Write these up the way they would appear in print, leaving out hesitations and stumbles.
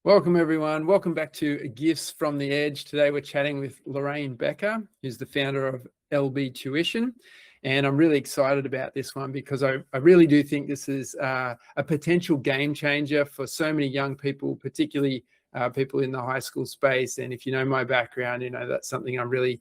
Welcome, everyone. Welcome back to Gifts from the Edge. Today, we're chatting with Larraine Becker, who's the founder of LB Tuition. And I'm really excited about this one because I really do think this is a potential game changer for so many young people, particularly people in the high school space. And if you know my background, you know that's something I'm really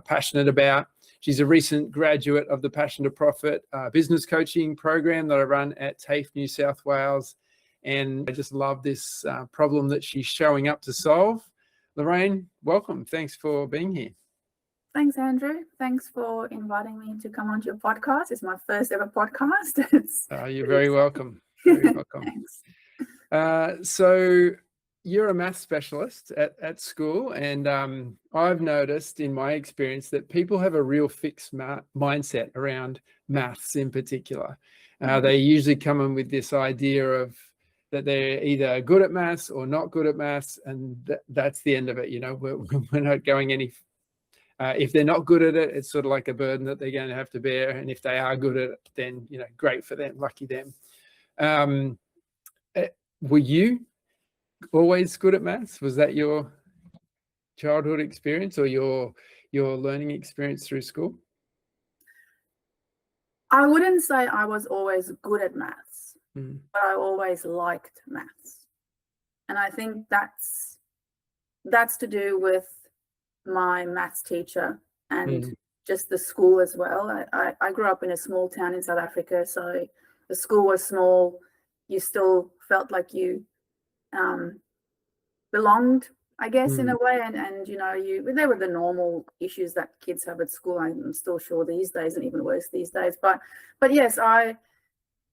passionate about. She's a recent graduate of the Passion to Profit business coaching program that I run at TAFE, New South Wales. And I just love this problem that she's showing up to solve. Larraine, welcome. Thanks for being here. Thanks, Andrew. Thanks for inviting me to come onto your podcast. It's my first ever podcast. You're very welcome. Very welcome. Thanks. So you're a math specialist at school, and I've noticed in my experience that people have a real fixed mindset around maths in particular. They usually come in with this idea of that they're either good at maths or not good at maths, and that's the end of it. You know, we're not going any. If they're not good at it, it's sort of like a burden that they're going to have to bear. And if they are good at it, then you know, great for them, lucky them. Were you always good at maths? Was that your childhood experience or your learning experience through school? I wouldn't say I was always good at maths, but I always liked maths. And I think that's to do with my maths teacher and just the school as well. I grew up in a small town in South Africa, so the school was small. You still felt like you belonged, I guess, in a way, and you know, there were the normal issues that kids have at school. I'm still sure these days, and even worse these days. But yes, I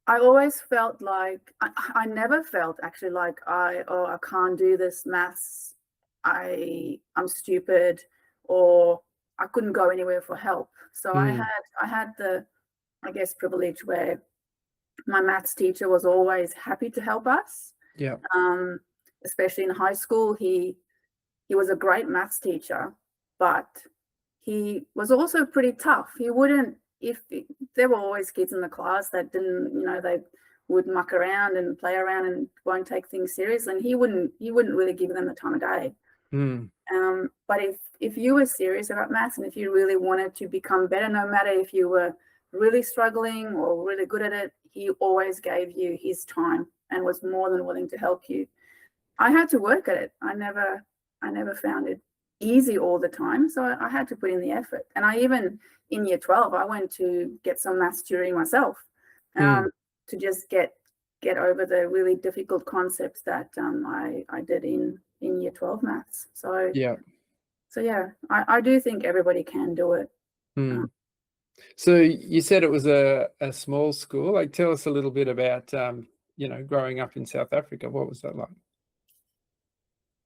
always felt like I never felt actually like I can't do this maths. I'm stupid, or I couldn't go anywhere for help. So I had the, I guess, privilege where my maths teacher was always happy to help us. Yeah. Especially in high school, he was a great maths teacher, but he was also pretty tough. He wouldn't, if there were always kids in the class that didn't, you know, they would muck around and play around and won't take things seriously, and he wouldn't really give them the time of day. But if you were serious about maths and if you really wanted to become better, no matter if you were really struggling or really good at it, he always gave you his time and was more than willing to help you. I had to work at it. I never found it easy all the time, so I had to put in the effort. And I even in year 12, I went to get some maths tutoring myself to just get over the really difficult concepts that I did in year 12 maths. So yeah, I do think everybody can do it. So you said it was a small school. Like, tell us a little bit about you know, growing up in South Africa. What was that like?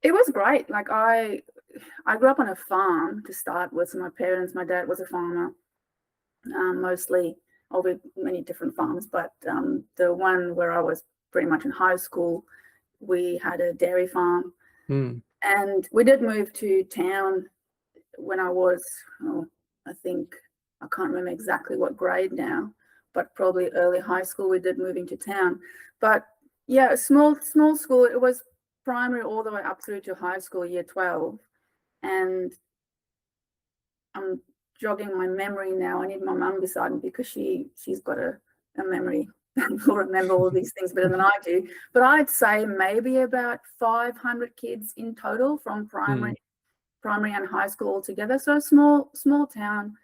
It was great. Like I grew up on a farm to start with. My dad was a farmer, mostly, over many different farms, but the one where I was pretty much in high school, we had a dairy farm. And we did move to town when I was, I think, I can't remember exactly what grade now, but probably early high school we did move into town. But yeah, a small school. It was primary all the way up through to high school, year 12. And I'm jogging my memory now. I need my mum beside me because she's got a memory will remember all these things better than I do. But I'd say maybe about 500 kids in total from primary and high school altogether. So small town,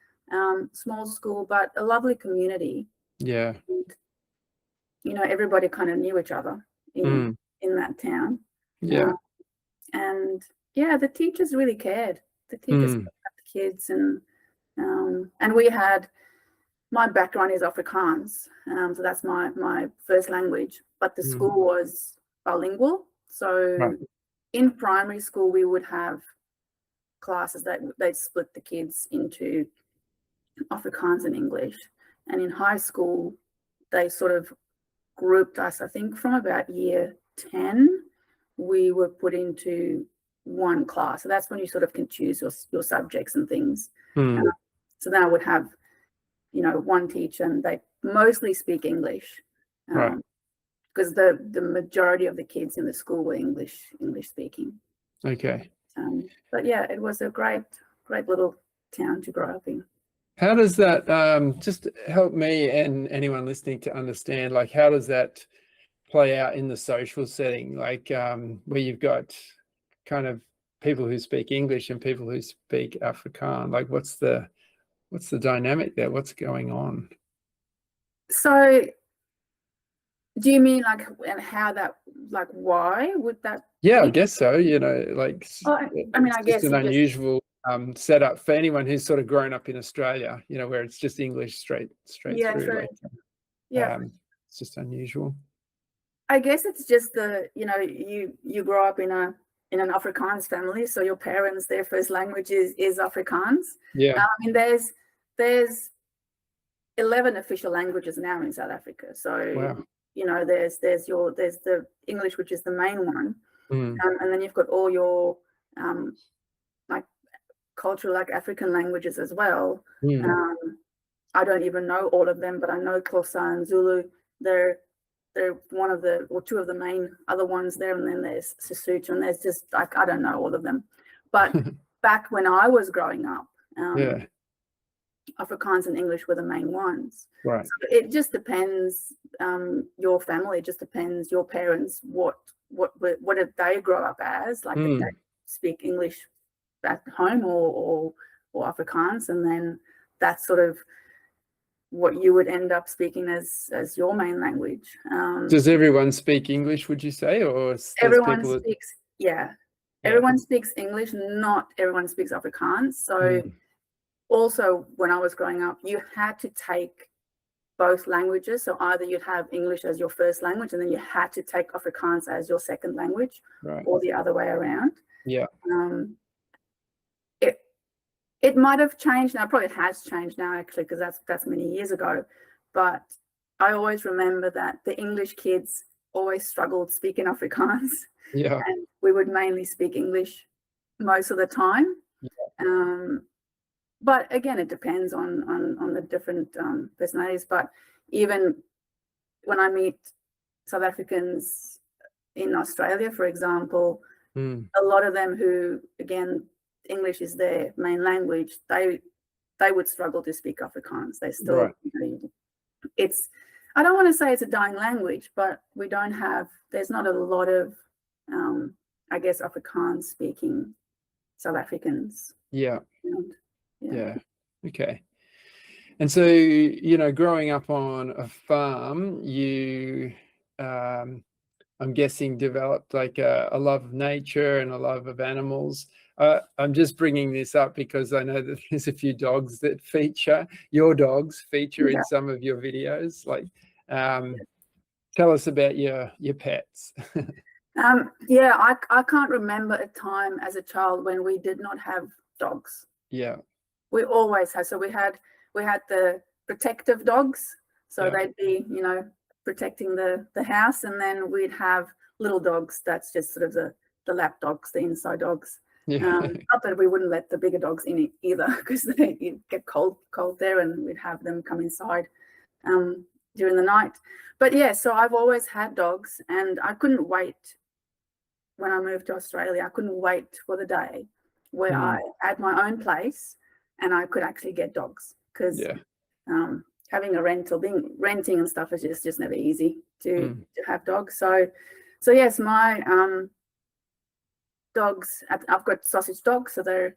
small school, but a lovely community. Yeah. And, you know, everybody kind of knew each other in that town. Yeah. And yeah, the teachers really cared. The teachers cared about the kids, and we had. My background is Afrikaans, so that's my first language, but the school was bilingual. So in primary school, we would have classes that they'd split the kids into Afrikaans and English. And in high school, they sort of grouped us, I think from about year 10, we were put into one class. So that's when you sort of can choose your subjects and things. So then I would have, you know, one teacher, and they mostly speak English. Right. Because the majority of the kids in the school were English speaking. Okay. But yeah, it was a great little town to grow up in. How does that just help me and anyone listening to understand, like, how does that play out in the social setting, like where you've got kind of people who speak English and people who speak Afrikaans? Like, what's the dynamic there? What's going on? So do you mean like, and how that, like, why would that Yeah, be? I guess so. Like, I mean, it's I just guess an unusual setup for anyone who's sort of grown up in Australia, where it's just English straight yeah, through. true. Like, Yeah, it's just unusual. I guess it's just you grow up in an Afrikaans family, so your parents, their first language is Afrikaans. Yeah. I mean, there's 11 official languages now in South Africa. So Wow. there's the English, which is the main one, and then you've got all your like cultural, like African languages as well. I don't even know all of them, but I know Xhosa and Zulu. They're one of the, or two of the main other ones there, and then there's Sesotho, and there's just, like, I don't know all of them. But back when I was growing up, Yeah. Afrikaans and English were the main ones. Right. So it just depends, your family, it just depends, your parents, what did they grow up as? Like, did they speak English at home or Afrikaans, and then that's sort of what you would end up speaking as your main language. Does everyone speak English, would you say, or everyone speaks, everyone speaks English, not everyone speaks Afrikaans. So also when I was growing up, you had to take both languages. So either you'd have English as your first language, and then you had to take Afrikaans as your second language, or the other way around. Yeah. It might have changed now. Probably has changed now, actually, because that's many years ago. But I always remember that the English kids always struggled speaking Afrikaans. Yeah. And we would mainly speak English most of the time. Yeah. But again, it depends on the different personalities. But even when I meet South Africans in Australia, for example, a lot of them who, again, English is their main language, they would struggle to speak Afrikaans. They still, it's, I don't want to say it's a dying language, but there's not a lot of, I guess, Afrikaans speaking South Africans. Yeah. Yeah. Okay. And so, growing up on a farm, you, I'm guessing, developed like a love of nature and a love of animals. I'm just bringing this up because I know that there's a few dogs that your dogs feature in some of your videos. Like, tell us about your pets. I can't remember a time as a child when we did not have dogs. Yeah. We always had. So we had the protective dogs. So they'd be, protecting the house, and then we'd have little dogs. That's just sort of the lap dogs, the inside dogs. Not that we wouldn't let the bigger dogs in either, because they get cold there, and we'd have them come inside during the night. But yeah, so I've always had dogs, and I couldn't wait when I moved to Australia. I couldn't wait for the day where I had my own place and I could actually get dogs, because having a renting and stuff is just never easy to have dogs. So yes, my dogs, I've got sausage dogs, so they're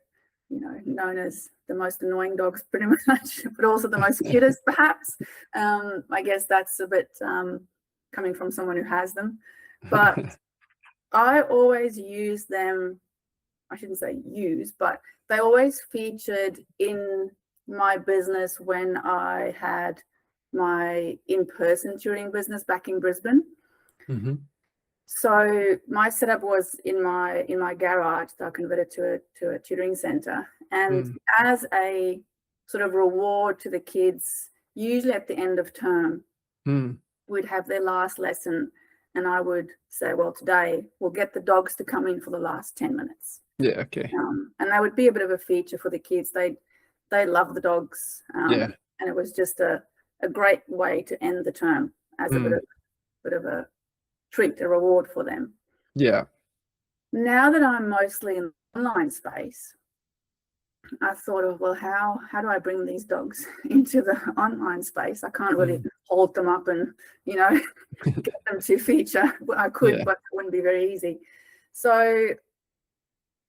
known as the most annoying dogs pretty much, but also the most cutest perhaps. I guess that's a bit coming from someone who has them, but I always use them. I shouldn't say use, but they always featured in my business when I had my in-person tutoring business back in Brisbane. So my setup was in my garage that I converted to a tutoring center, and as a sort of reward to the kids, usually at the end of term, we'd have their last lesson, and I would say, well, today we'll get the dogs to come in for the last 10 minutes. Yeah. Okay. And that would be a bit of a feature for the kids. They love the dogs. And it was just a great way to end the term as a bit of bit of a treat, a reward for them. Yeah. Now that I'm mostly in the online space, I thought of, well, how do I bring these dogs into the online space? I can't really hold them up and, you know, get them to feature. I could, but it wouldn't be very easy. So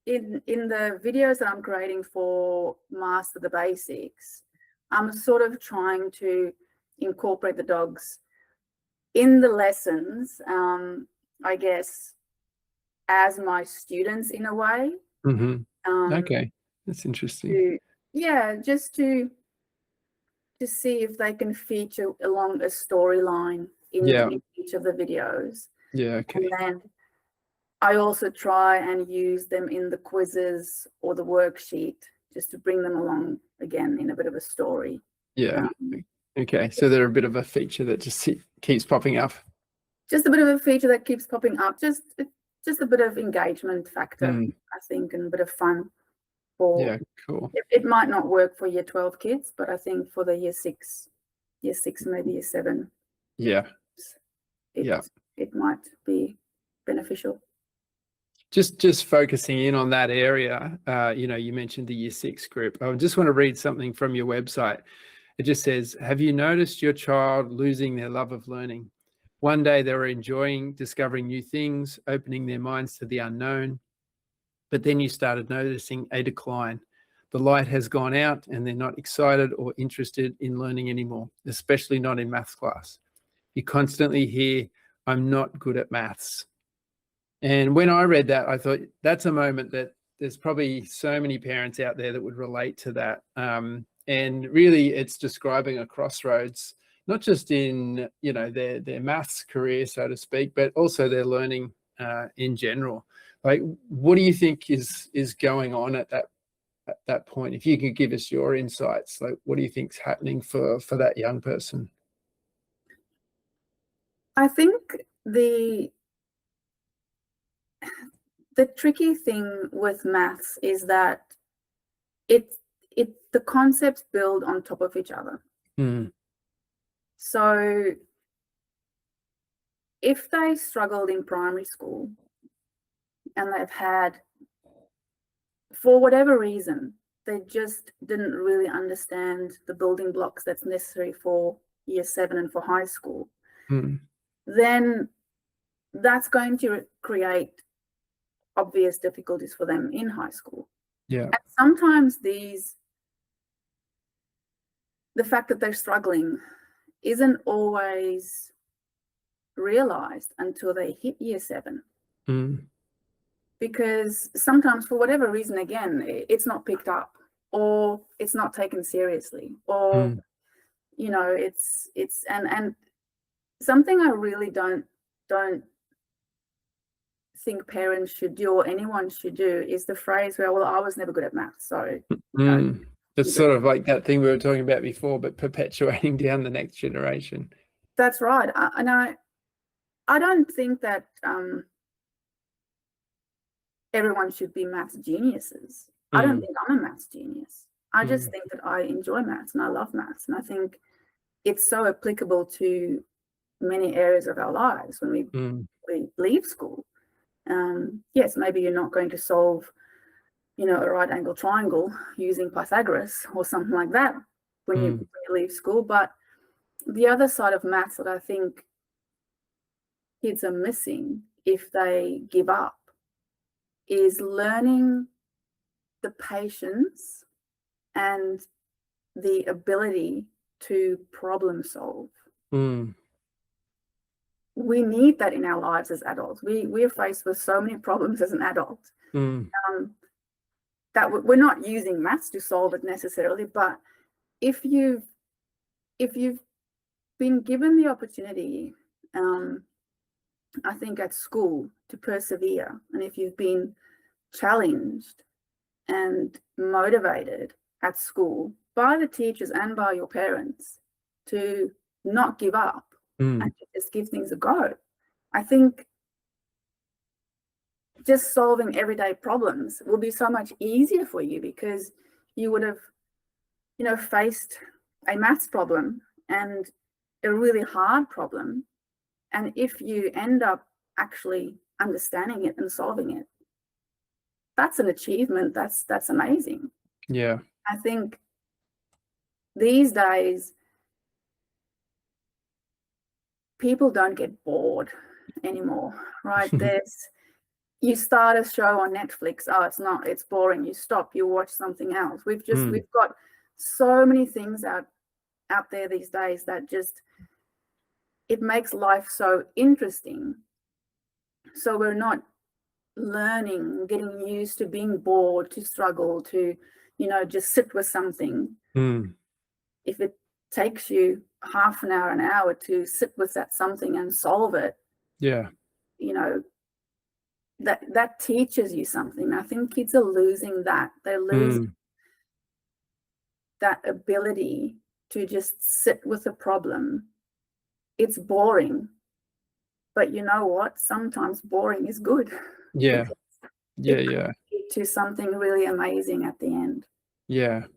in the videos that I'm creating for Master the Basics, I'm sort of trying to incorporate the dogs in the lessons, I guess, as my students in a way. Okay, that's interesting. Just to see if they can feature along a storyline in each of the videos. Yeah, okay. And then I also try and use them in the quizzes or the worksheet just to bring them along again in a bit of a story. Yeah. Okay, so they're a bit of a feature that just keeps popping up. Just a bit of a feature that keeps popping up. Just a bit of engagement factor, I think, and a bit of fun. Yeah, cool. It might not work for year 12 kids, but I think for the year 6, maybe year 7. Yeah. It might be beneficial. Just focusing in on that area, you know, you mentioned the year 6 group. I just want to read something from your website. It just says, have you noticed your child losing their love of learning? One day they were enjoying discovering new things, opening their minds to the unknown, but then you started noticing a decline. The light has gone out and they're not excited or interested in learning anymore, especially not in maths class. You constantly hear, I'm not good at maths. And when I read that, I thought that's a moment that there's probably so many parents out there that would relate to that. And really it's describing a crossroads, not just in, you know, their maths career, so to speak, but also their learning in general. Like, what do you think is going on at that point? If you could give us your insights, like what do you think's happening for that young person? I think the tricky thing with maths is that the concepts build on top of each other. So if they struggled in primary school and they've had, for whatever reason, they just didn't really understand the building blocks that's necessary for year 7 and for high school, then that's going to create obvious difficulties for them in high school. Yeah. And sometimes the fact that they're struggling isn't always realized until they hit year 7. Because sometimes, for whatever reason, again, it's not picked up, or it's not taken seriously, or you know, it's and something I really don't think parents should do, or anyone should do, is the phrase where, well, I was never good at maths, so it's sort of like that thing we were talking about before, but perpetuating down the next generation. That's right. And I don't think that everyone should be maths geniuses. I don't think I'm a maths genius. I just think that I enjoy maths and I love maths, and I think it's so applicable to many areas of our lives when we leave school. Yes, maybe you're not going to solve, you know, a right angle triangle using Pythagoras or something like that when you leave school, but the other side of maths that I think kids are missing if they give up is learning the patience and the ability to problem solve. We need that in our lives as adults. We are faced with so many problems as an adult that we're not using maths to solve it necessarily, but if you've been given the opportunity, I think at school, to persevere, and if you've been challenged and motivated at school by the teachers and by your parents to not give up and to just give things a go, I think just solving everyday problems will be so much easier for you, because you would have, you know, faced a maths problem and a really hard problem, And if you end up actually understanding it and solving it, that's an achievement. That's amazing. Yeah. I think these days people don't get bored anymore, right? You start a show on Netflix, it's boring, you stop, you watch something else. We've got so many things out there these days that just, it makes life so interesting. So we're not learning, getting used to being bored, to struggle, to, just sit with something. If it takes you half an hour to sit with that something and solve it, yeah, that teaches you something. I think kids are losing that. They're losing that ability to just sit with a problem. It's boring, but you know what? Sometimes boring is good. Yeah. Yeah. It Yeah. lead to something really amazing at the end. Yeah.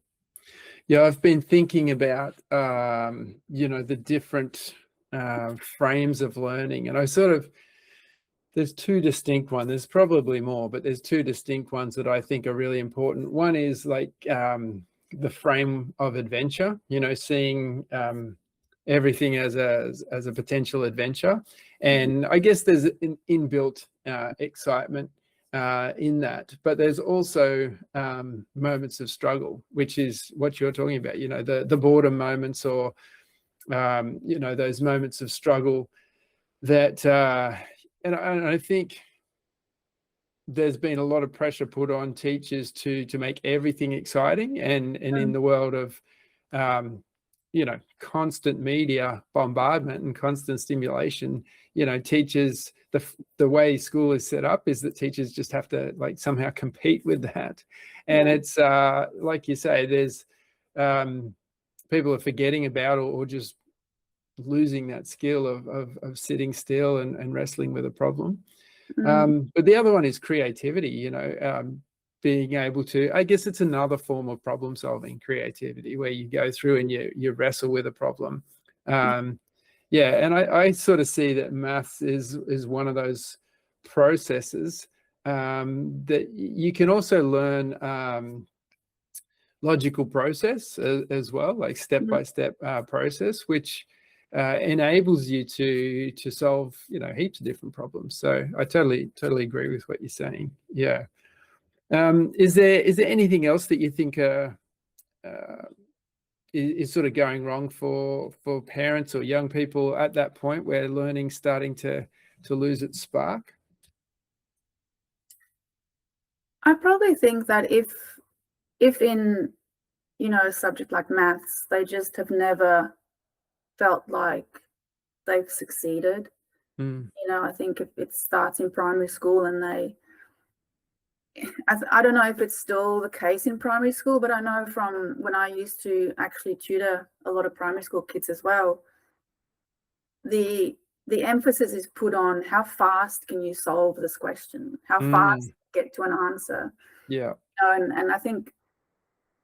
Yeah. I've been thinking about, the different frames of learning, and there's two distinct ones. There's probably more, but there's two distinct ones that I think are really important. One is like the frame of adventure, seeing everything as a potential adventure. And I guess there's an inbuilt excitement in that, but there's also moments of struggle, which is what you're talking about, the boredom moments, or those moments of struggle that and I think there's been a lot of pressure put on teachers to make everything exciting, and in the world of constant media bombardment and constant stimulation, teachers, the way school is set up is that teachers just have to like somehow compete with that. And it's like you say, there's people are forgetting about, or just losing that skill of sitting still and wrestling with a problem. But the other one is creativity, being able to, I guess it's another form of problem solving, creativity, where you go through and you wrestle with a problem. And I sort of see that maths is one of those processes that you can also learn logical process as well, like step-by-step process, which enables you to solve heaps of different problems. So I totally agree with what you're saying. Yeah. Is there anything else that you think is sort of going wrong for parents or young people at that point where learning's starting to lose its spark? I probably think that if in a subject like maths, they just have never felt like they've succeeded. I think if it starts in primary school and I don't know if it's still the case in primary school, but I know from when I used to actually tutor a lot of primary school kids as well, the emphasis is put on how fast can you solve this question, how fast get to an answer. Yeah. And I think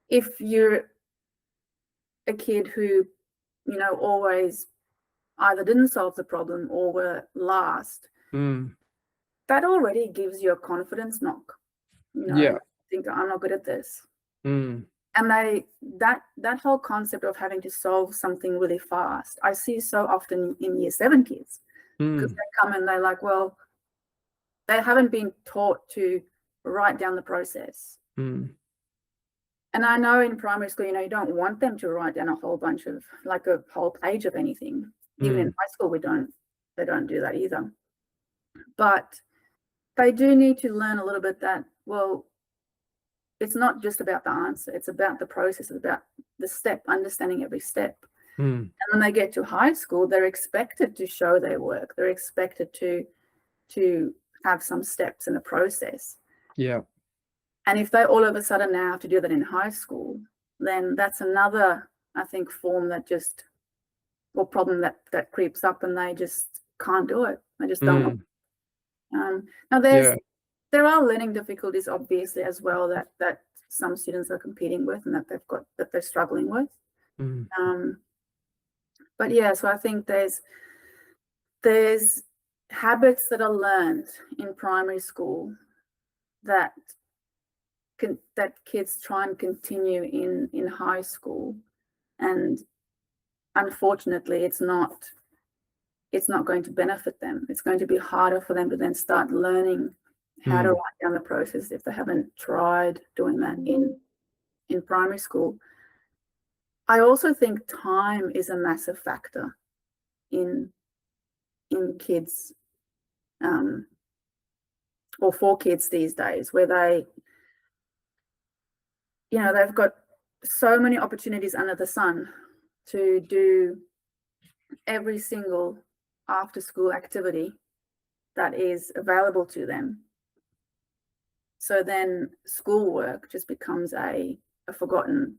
if you're a kid who always either didn't solve the problem or were last, that already gives you a confidence knock. Think I'm not good at this. And that whole concept of having to solve something really fast, I see so often in year 7 kids, because they come and they're like, well, they haven't been taught to write down the process. And I know in primary school, you don't want them to write down a whole bunch of, like a whole page of anything. Even in high school, they don't do that either. But they do need to learn a little bit that, well, it's not just about the answer, it's about the process, it's about the step, understanding every step. And when they get to high school, they're expected to show their work. They're expected to have some steps in a process. Yeah. And if they all of a sudden now have to do that in high school, then that's another, I think, form that just, or problem that creeps up, and they just can't do it. They just don't. Now there are learning difficulties, obviously, as well, that some students are competing with and that they're struggling with. But yeah, so I think there's there's habits that are learned in primary school that kids try and continue in high school, and unfortunately it's not going to benefit them. It's going to be harder for them to then start learning how to write down the process if they haven't tried doing that in primary school. I also think time is a massive factor in kids, or for kids these days, where they've got so many opportunities under the sun to do every single after school activity that is available to them. So then schoolwork just becomes a forgotten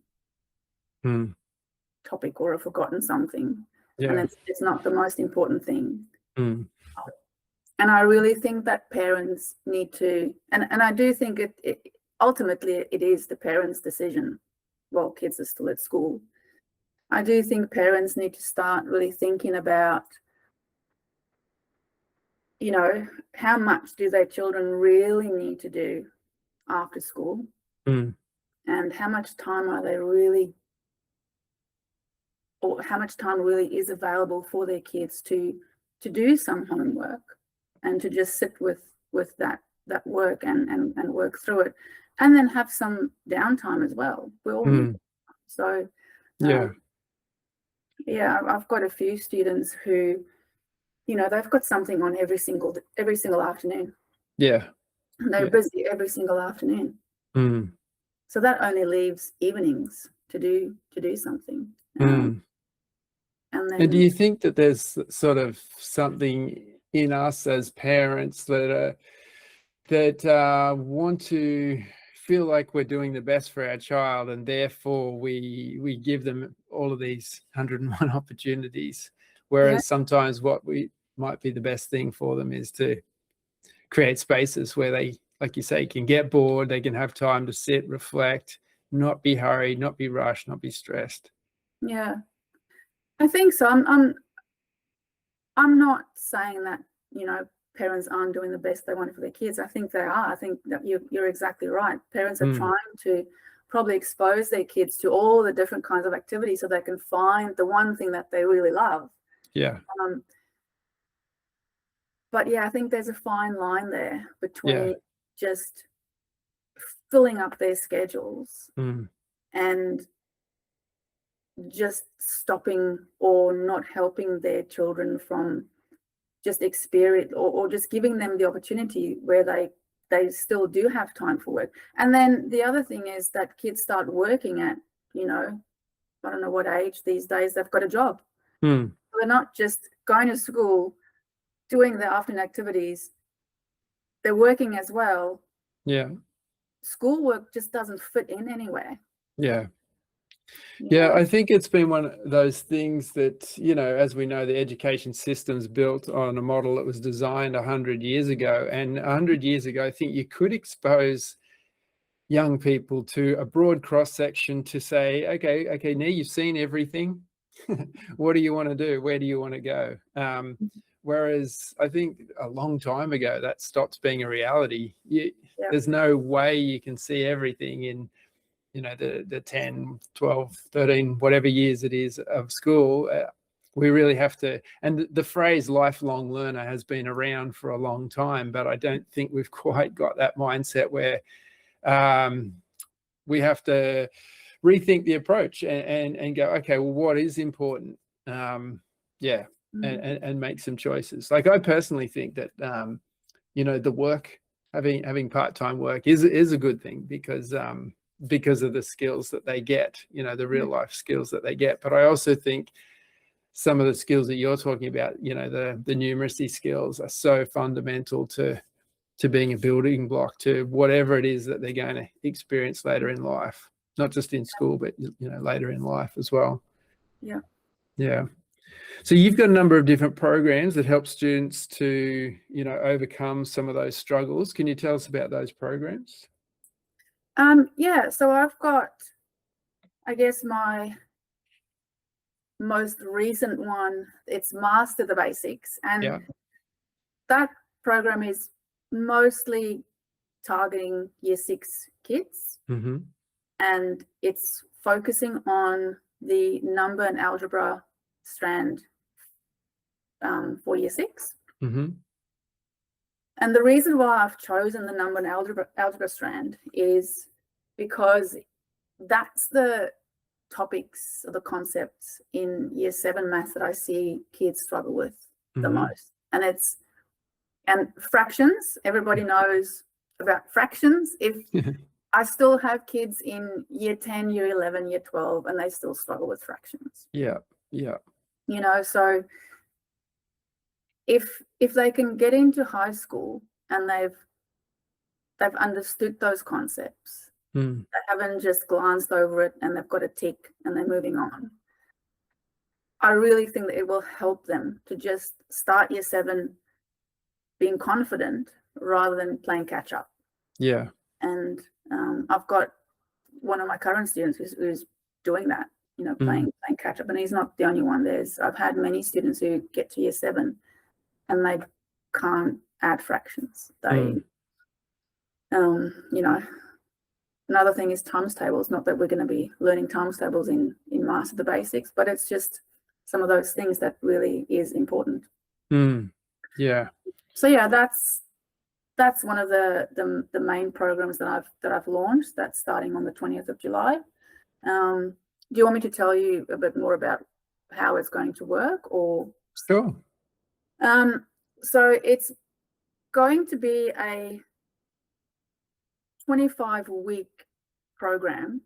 topic or a forgotten something. Yeah. And it's not the most important thing. Mm. And I really think that parents need to, and I do think it ultimately it is the parents' decision while kids are still at school. I do think parents need to start really thinking about, how much do their children really need to do after school, and how much time are they really, or how much time really is available for their kids to do some homework and to just sit with that work and work through it, and then have some downtime as well. We all need. So I've got a few students who, they've got something on every single afternoon. Yeah. They're busy every single afternoon. So that only leaves evenings to do something. And do you think that there's sort of something in us as parents that want to feel like we're doing the best for our child, and therefore we give them all of these 101 opportunities, whereas sometimes what we might be the best thing for them is to create spaces where they, like you say, can get bored, they can have time to sit, reflect, not be hurried, not be rushed, not be stressed? Yeah, I think so. I'm not saying that, parents aren't doing the best they want for their kids. I think they are. I think that you're exactly right. Parents are trying to probably expose their kids to all the different kinds of activities so they can find the one thing that they really love. Yeah. But I think there's a fine line there between just filling up their schedules and just stopping or not helping their children from just experience, or just giving them the opportunity where they still do have time for work. And then the other thing is that kids start working at, I don't know what age these days, they've got a job. So they're not just going to school, doing their afternoon activities, they're working as well. Yeah. Schoolwork just doesn't fit in anywhere. Yeah, I think it's been one of those things that, as we know, the education system's built on a model that was designed 100 years ago. And 100 years ago, I think you could expose young people to a broad cross-section to say, okay, now you've seen everything. What do you want to do? Where do you want to go? Whereas I think a long time ago, that stopped being a reality. There's no way you can see everything in the 10, 12, 13, whatever years it is of school. We really have to, and the phrase lifelong learner has been around for a long time, but I don't think we've quite got that mindset where we have to rethink the approach and go, okay, well, what is important? And make some choices. Like, I personally think that, the work, having part-time work is a good thing because of the skills that they get, the real life skills that they get. But I also think some of the skills that you're talking about, the numeracy skills are so fundamental to being a building block to whatever it is that they're going to experience later in life, not just in school, but, later in life as well. Yeah. So you've got a number of different programs that help students to, overcome some of those struggles. Can you tell us about those programs? So I've got, I guess, my most recent one, it's Master the Basics. And Yeah. that program is mostly targeting year 6 kids. Mm-hmm. And it's focusing on the number and algebra strand for year 6. Mm-hmm. And the reason why I've chosen the number and algebra strand is because that's the topics or the concepts in year 7 maths that I see kids struggle with the Mm-hmm. most. And fractions, everybody knows about fractions. If I still have kids in year 10, year 11, year 12, and they still struggle with fractions. Yeah. Yeah. You know, so if they can get into high school and they've understood those concepts, Mm. they haven't just glanced over it and they've got a tick and they're moving on. I really think that it will help them to just start year 7 being confident rather than playing catch up. Yeah. And I've got one of my current students who's doing that, you know, playing catch up, and he's not the only one. I've had many students who get to year 7 and they can't add fractions. They, you know, another thing is times tables. Not that we're going to be learning times tables in Master the Basics, but it's just some of those things that really is important. Yeah. So yeah, that's one of the main programs that I've launched. That's starting on the 20th of July. Do you want me to tell you a bit more about how it's going to work, or? Sure. So it's going to be a 25-week program.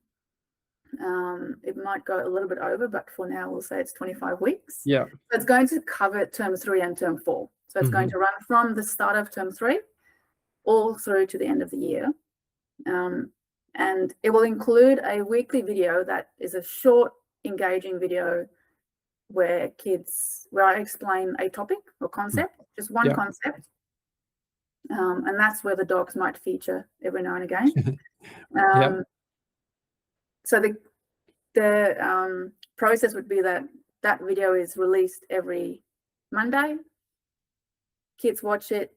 It might go a little bit over, but for now we'll say it's 25 weeks. Yeah. So it's going to cover term 3 and term 4. So it's going to run from the start of term 3 all through to the end of the year. And it will include a weekly video that is a short, engaging video where I explain a topic or concept, just one concept. And that's where the dogs might feature every now and again. So the process would be that video is released every Monday. Kids watch it,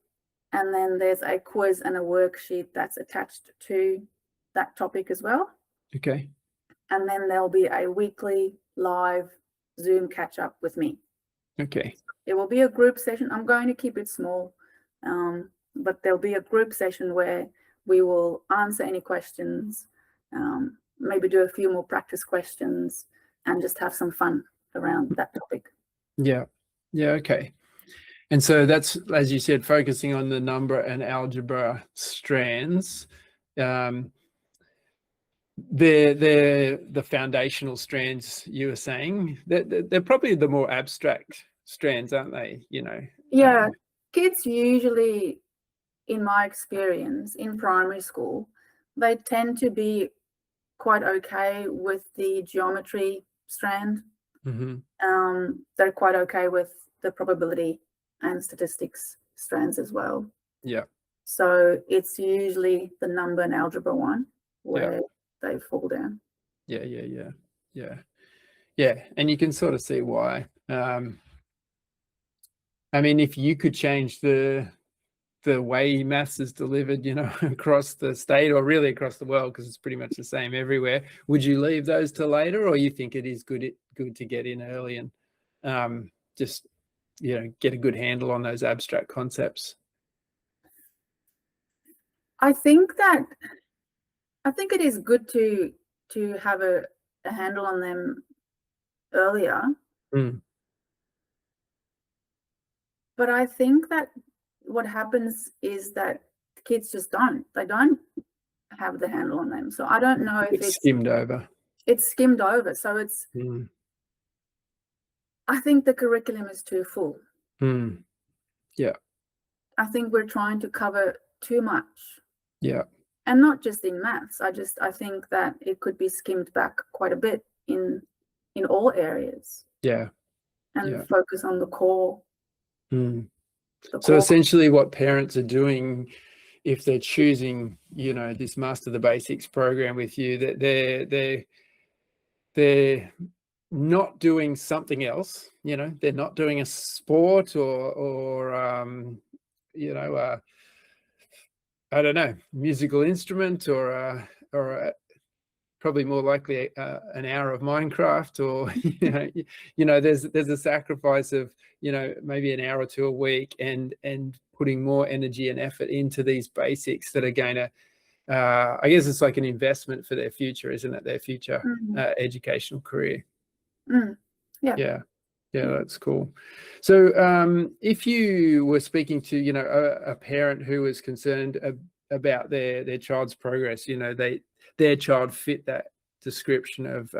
and then there's a quiz and a worksheet that's attached to that topic as well. Okay. And then there'll be a weekly live Zoom catch up with me. Okay. It will be a group session. I'm going to keep it small, but there'll be a group session where we will answer any questions, maybe do a few more practice questions, and just have some fun around that topic. Yeah. Yeah. Okay. And so that's, as you said, focusing on the number and algebra strands. They're the foundational strands you were saying. They're probably the more abstract strands, aren't they? You know. Yeah. Kids usually, in my experience, in primary school, they tend to be quite okay with the geometry strand. They're quite okay with the probability and statistics strands as well. Yeah. So it's usually the number and algebra one where they fall down. Yeah. And you can sort of see why. I mean, if you could change the way maths is delivered, you know, across the state or really across the world, because it's pretty much the same everywhere, would you leave those to later, or you think it is good to get in early and just, you know, get a good handle on those abstract concepts? I think it is good to have a handle on them earlier. But I think that what happens is that kids just don't have the handle on them. So I don't know if it's skimmed over. It's skimmed over. So it's I think the curriculum is too full. Yeah. I think we're trying to cover too much. Yeah. And not just in maths. I think that it could be skimmed back quite a bit in all areas. Yeah. And focus on the core. So essentially what parents are doing, if they're choosing, you know, this Master the Basics program with you, that they're not doing something else, they're not doing a sport or I don't know, musical instrument or probably more likely an hour of Minecraft, or there's a sacrifice of maybe an hour or two a week, and putting more energy and effort into these basics that are going to I guess it's like an investment for their future, isn't it? Their future educational career. Yeah. Yeah, that's cool. So if you were speaking to a parent who was concerned about their child's progress, their child fit that description of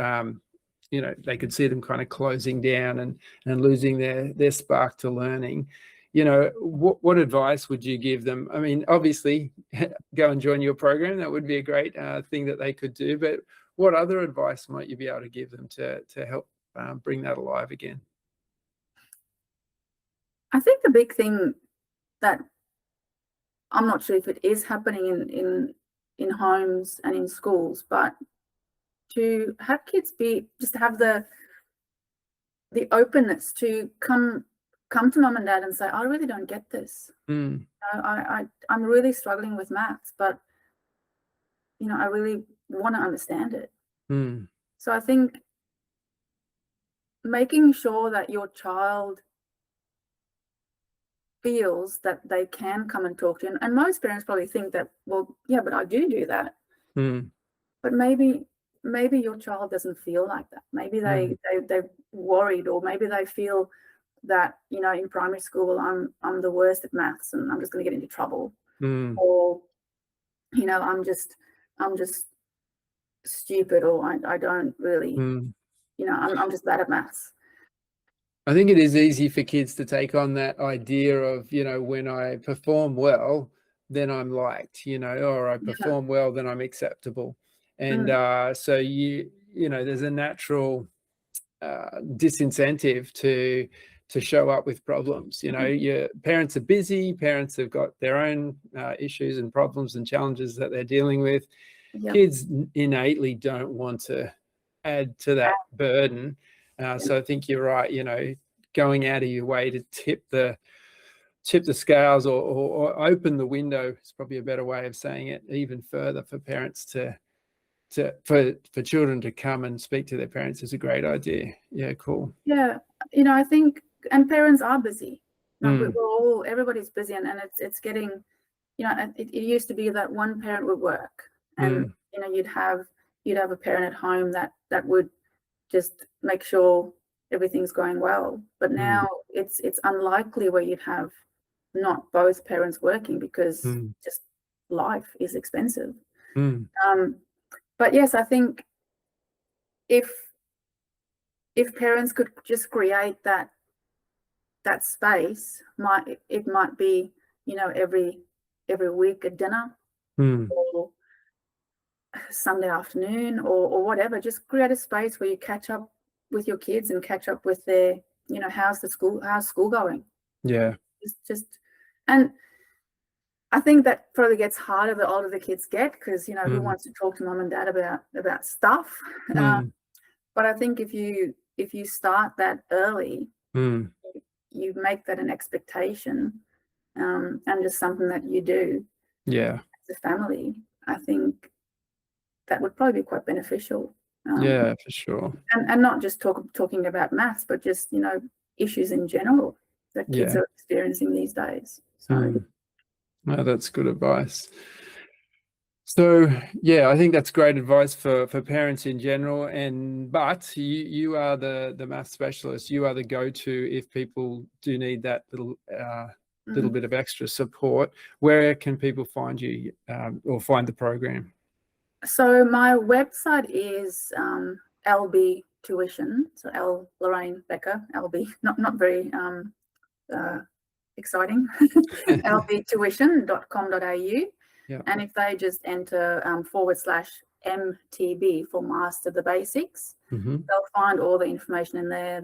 they could see them kind of closing down and losing their spark to learning, what advice would you give them? I mean, obviously go and join your program. That would be a great thing that they could do, but what other advice might you be able to give them to help bring that alive again? I think the big thing that I'm not sure if it is happening in homes and in schools, but to have kids just have the openness to come to mum and dad and say, I really don't get this. I'm really struggling with maths, but I really want to understand it. So I think making sure that your child feels that they can come and talk to you, and most parents probably think that, well, yeah, but I do that. But maybe your child doesn't feel like that. Maybe they're worried, or maybe they feel that in primary school I'm the worst at maths and I'm just going to get into trouble, or I'm just stupid, or I don't really I'm just bad at maths. I think it is easy for kids to take on that idea of, when I perform well, then I'm liked, or I perform well, then I'm acceptable. And so there's a natural disincentive to show up with problems. Your parents are busy, parents have got their own issues and problems and challenges that they're dealing with. Kids innately don't want to add to that burden. So I think you're right, going out of your way to tip the scales or open the window is probably a better way of saying it, even further, for parents for children to come and speak to their parents is a great idea. Yeah, cool. Yeah, I think, and parents are busy. Everybody's busy, and it's getting, it used to be that one parent would work, and you'd have a parent at home that would just make sure everything's going well. But now it's unlikely where you'd have not both parents working, because just life is expensive. But yes, I think if parents could just create that space, it might be every week at dinner, or Sunday afternoon, or whatever. Just create a space where you catch up with your kids and catch up with their, how's school going. Yeah. And I think that probably gets harder the older the kids get, because who wants to talk to mum and dad about stuff? But I think if you start that early, you make that an expectation, and just something that you do as a family. I think that would probably be quite beneficial. Yeah, for sure. And not just talking about maths, but just issues in general that kids are experiencing these days. So no, that's good advice. So yeah, I think that's great advice for parents in general. But you are the math specialist. You are the go-to if people do need that little bit of extra support. Where can people find you or find the program? So my website is LB Tuition. So Larraine Becker, LB. Not very exciting. lbtuition.com.au. And if they just enter /MTB for Master the Basics, they'll find all the information in there.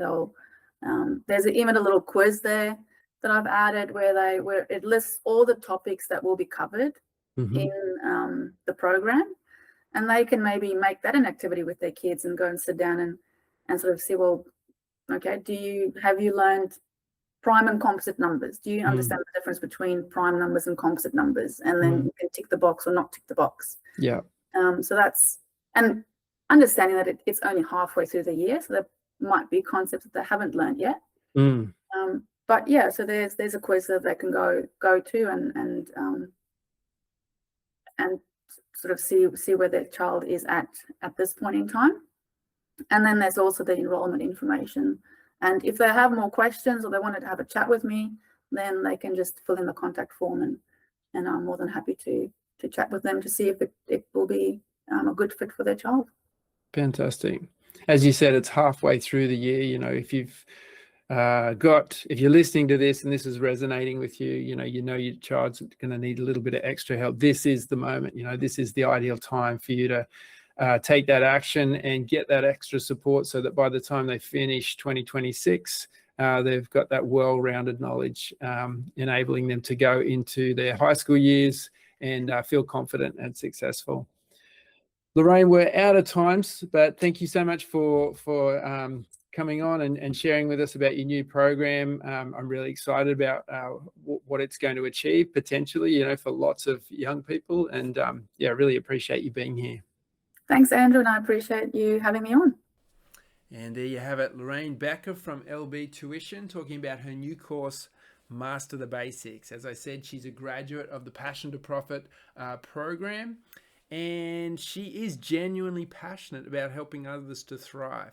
There's even a little quiz there that I've added where it lists all the topics that will be covered in the program, and they can maybe make that an activity with their kids and go and sit down and sort of see, well, okay, have you learned prime and composite numbers? Do you understand the difference between prime numbers and composite numbers? And then you can tick the box or not tick the box. Yeah. So that's, and understanding that it's only halfway through the year, so there might be concepts that they haven't learned yet. But yeah, so there's a quiz that they can go to and sort of see where their child is at this point in time. And then there's also the enrollment information. And if they have more questions or they wanted to have a chat with me, then they can just fill in the contact form, and I'm more than happy to chat with them to see if it will be a good fit for their child. Fantastic. As you said, it's halfway through the year. You know, if you're listening to this and this is resonating with you, you know your child's going to need a little bit of extra help. This is the moment. You know, this is the ideal time for you to take that action and get that extra support, so that by the time they finish 2026, they've got that well-rounded knowledge, enabling them to go into their high school years and feel confident and successful. Larraine, we're out of times, but thank you so much for coming on and sharing with us about your new program. I'm really excited about what it's going to achieve potentially, you know, for lots of young people. And yeah, really appreciate you being here. Thanks, Andrew, and I appreciate you having me on. And there you have it, Larraine Becker from LB Tuition, talking about her new course, Master the Basics. As I said, she's a graduate of the Passion to Profit program, and she is genuinely passionate about helping others to thrive.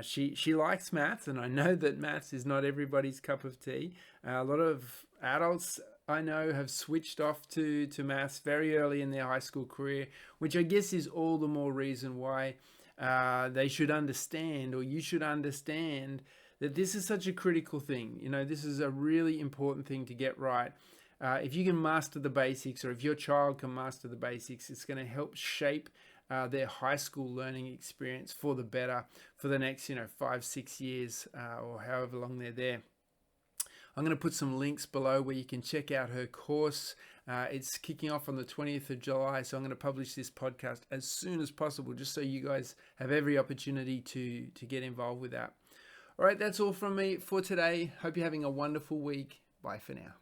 She likes maths, and I know that maths is not everybody's cup of tea. A lot of adults I know have switched off to maths very early in their high school career, which I guess is all the more reason why they should understand, or you should understand, that this is such a critical thing. You know, this is a really important thing to get right. If you can master the basics, or if your child can master the basics, it's going to help shape their high school learning experience for the better for the next 5-6 years, or however long they're there. I'm going to put some links below where you can check out her course. It's kicking off on the 20th of July, so I'm going to publish this podcast as soon as possible, just so you guys have every opportunity to get involved with that. All right, that's all from me for today. Hope you're having a wonderful week. Bye for now.